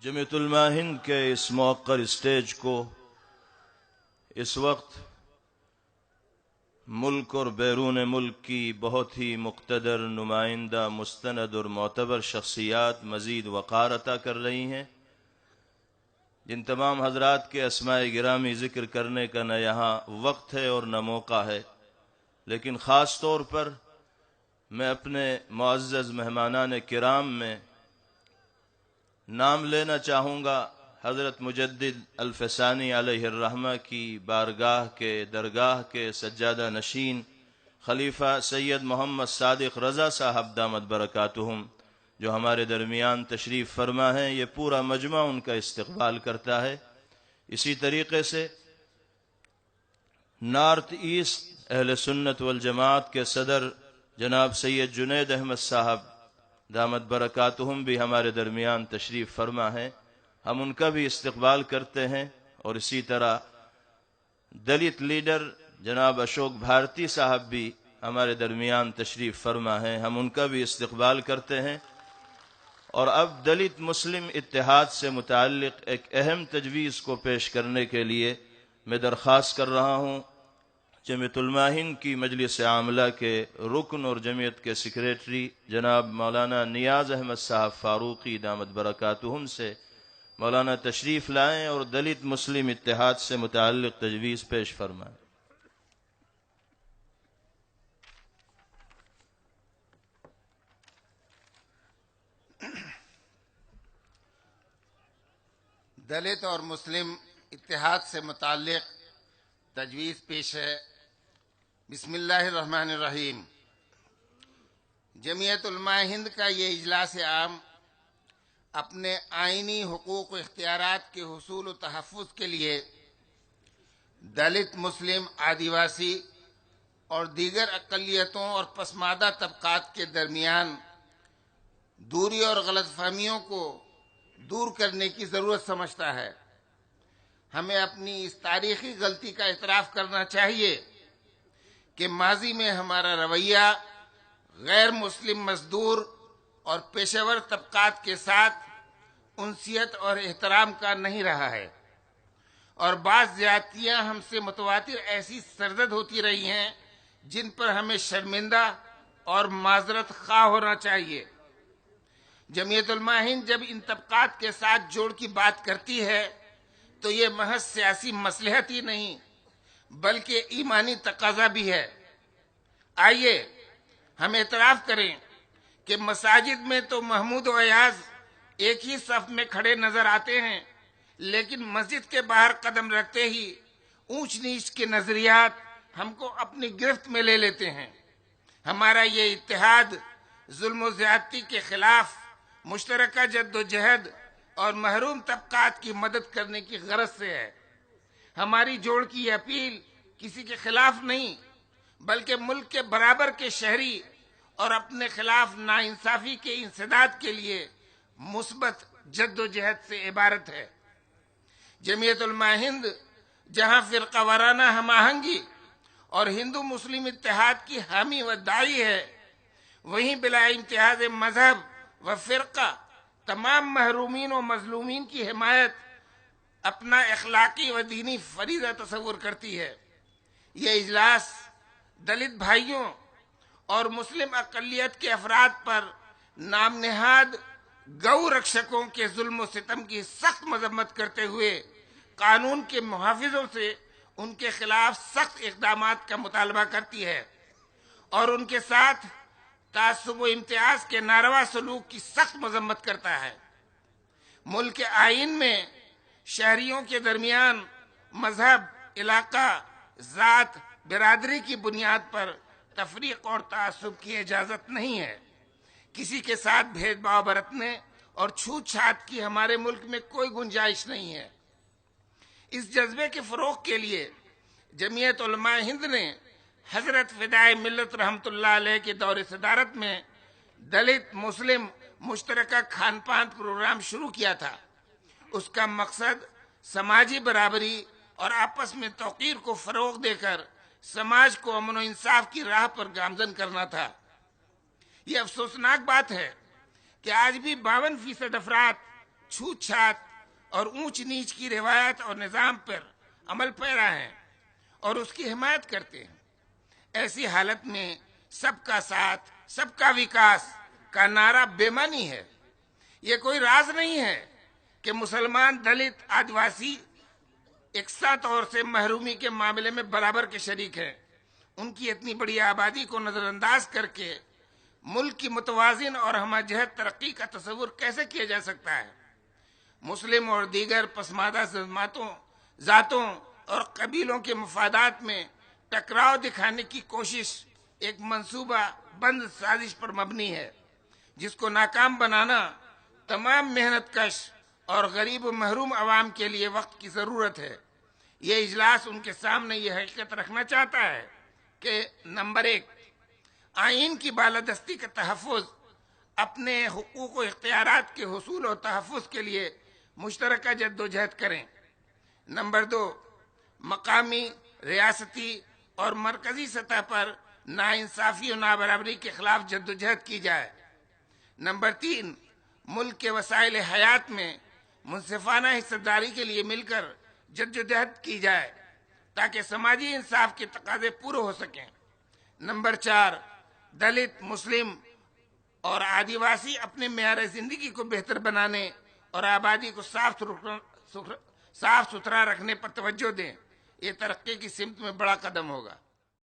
جمیعت علماء ہند کے اس موقر اسٹیج کو اس وقت ملک اور بیرون ملک کی بہت ہی مقتدر، نمائندہ، مستند اور معتبر شخصیات مزید وقار عطا کر رہی ہیں، جن تمام حضرات کے اسماء گرامی ذکر کرنے کا نہ یہاں وقت ہے اور نہ موقع ہے، لیکن خاص طور پر میں اپنے معزز مہمانان کرام میں نام لینا چاہوں گا حضرت مجدد الفسانی علیہ الرحمہ کی بارگاہ کے درگاہ کے سجادہ نشین خلیفہ سید محمد صادق رضا صاحب دامت برکاتہم، جو ہمارے درمیان تشریف فرما ہیں۔ یہ پورا مجمع ان کا استقبال کرتا ہے۔ اسی طریقے سے نارتھ ایسٹ اہل سنت والجماعت کے صدر جناب سید جنید احمد صاحب دامت برکاتہم بھی ہمارے درمیان تشریف فرما ہیں، ہم ان کا بھی استقبال کرتے ہیں۔ اور اسی طرح دلت لیڈر جناب اشوک بھارتی صاحب بھی ہمارے درمیان تشریف فرما ہیں، ہم ان کا بھی استقبال کرتے ہیں۔ اور اب دلت مسلم اتحاد سے متعلق ایک اہم تجویز کو پیش کرنے کے لیے میں درخواست کر رہا ہوں جمیعت علماء ہند کی مجلس عاملہ کے رکن اور جمعیت کے سیکریٹری جناب مولانا نیاز احمد صاحب فاروقی دامت برکاتہم سے مولانا تشریف لائیں اور دلت مسلم اتحاد سے متعلق تجویز پیش فرمائیں۔ دلت اور مسلم اتحاد سے متعلق تجویز پیش ہے۔ بسم اللہ الرحمن الرحیم۔ جمعیت علماء ہند کا یہ اجلاس عام اپنے آئینی حقوق و اختیارات کے حصول و تحفظ کے لیے دلت، مسلم، آدیواسی اور دیگر اقلیتوں اور پسماندہ طبقات کے درمیان دوری اور غلط فہمیوں کو دور کرنے کی ضرورت سمجھتا ہے۔ ہمیں اپنی اس تاریخی غلطی کا اعتراف کرنا چاہیے کہ ماضی میں ہمارا رویہ غیر مسلم مزدور اور پیشہ ور طبقات کے ساتھ انسیت اور احترام کا نہیں رہا ہے، اور بعض زیادتیاں ہم سے متواتر ایسی سرزد ہوتی رہی ہیں جن پر ہمیں شرمندہ اور معذرت خواہ ہونا چاہیے۔ جمعیت علماء ہند جب ان طبقات کے ساتھ جوڑ کی بات کرتی ہے تو یہ محض سیاسی مصلحت ہی نہیں بلکہ ایمانی تقاضا بھی ہے۔ آئیے ہم اعتراف کریں کہ مساجد میں تو محمود و ایاز ایک ہی صف میں کھڑے نظر آتے ہیں، لیکن مسجد کے باہر قدم رکھتے ہی اونچ نیچ کے نظریات ہم کو اپنی گرفت میں لے لیتے ہیں۔ ہمارا یہ اتحاد ظلم و زیادتی کے خلاف مشترکہ جد و جہد اور محروم طبقات کی مدد کرنے کی غرض سے ہے۔ ہماری جوڑ کی یہ اپیل کسی کے خلاف نہیں بلکہ ملک کے برابر کے شہری اور اپنے خلاف ناانصافی کے انسداد کے لیے مثبت جد و جہد سے عبارت ہے۔ جمعیت علماء ہند جہاں فرقہ وارانہ ہم آہنگی اور ہندو مسلم اتحاد کی حامی و داعی ہے، وہیں بلا امتیاز مذہب و فرقہ تمام محرومین و مظلومین کی حمایت اپنا اخلاقی و دینی فریضہ تصور کرتی ہے۔ یہ اجلاس دلت بھائیوں اور مسلم اقلیت کے افراد پر نام نہاد گو رکشکوں کے ظلم و ستم کی سخت مذمت کرتے ہوئے قانون کے محافظوں سے ان کے خلاف سخت اقدامات کا مطالبہ کرتی ہے اور ان کے ساتھ تعصب و امتیاز کے ناروا سلوک کی سخت مذمت کرتا ہے۔ ملک کے آئین میں شہریوں کے درمیان مذہب، علاقہ، ذات، برادری کی بنیاد پر تفریق اور تعصب کی اجازت نہیں ہے۔ کسی کے ساتھ بھید بھاؤ برتنے اور چھوت چھات کی ہمارے ملک میں کوئی گنجائش نہیں ہے۔ اس جذبے کے فروغ کے لیے جمعیت علماء ہند نے حضرت فدائے ملت رحمۃ اللہ علیہ کے دور صدارت میں دلت مسلم مشترکہ کھان پان پروگرام شروع کیا تھا۔ اس کا مقصد سماجی برابری اور آپس میں توقیر کو فروغ دے کر سماج کو امن و انصاف کی راہ پر گامزن کرنا تھا۔ یہ افسوسناک بات ہے کہ آج بھی 52% افراد چھوت چھات اور اونچ نیچ کی روایت اور نظام پر عمل پیرا ہیں اور اس کی حمایت کرتے ہیں۔ ایسی حالت میں سب کا ساتھ سب کا وکاس کا نعرہ بے معنی ہے۔ یہ کوئی راز نہیں ہے کہ مسلمان، دلت، آدیواسی یکساں طور سے محرومی کے معاملے میں برابر کے شریک ہیں۔ ان کی اتنی بڑی آبادی کو نظر انداز کر کے ملک کی متوازن اور ہمہ جہت ترقی کا تصور کیسے کیا جا سکتا ہے؟ مسلم اور دیگر پسماندہ ذاتوں اور قبیلوں کے مفادات میں ٹکراؤ دکھانے کی کوشش ایک منصوبہ بند سازش پر مبنی ہے، جس کو ناکام بنانا تمام محنت کش اور غریب و محروم عوام کے لیے وقت کی ضرورت ہے۔ یہ اجلاس ان کے سامنے یہ حقیقت رکھنا چاہتا ہے کہ نمبر 1، آئین کی بالادستی کا تحفظ، اپنے حقوق و اختیارات کے حصول و تحفظ کے لیے مشترکہ جدوجہد کریں۔ نمبر 2، مقامی، ریاستی اور مرکزی سطح پر ناانصافی و نابرابری کے خلاف جدوجہد کی جائے۔ نمبر 3، ملک کے وسائل حیات میں منصفانہ حصہ داری کے لیے مل کر جدوجہد کی جائے تاکہ سماجی انصاف کے تقاضے پورے ہو سکیں۔ نمبر 4، دلت، مسلم اور آدیواسی اپنے معیار زندگی کو بہتر بنانے اور آبادی کو صاف ستھرا رکھنے پر توجہ دیں۔ یہ ترقی کی سمت میں بڑا قدم ہوگا۔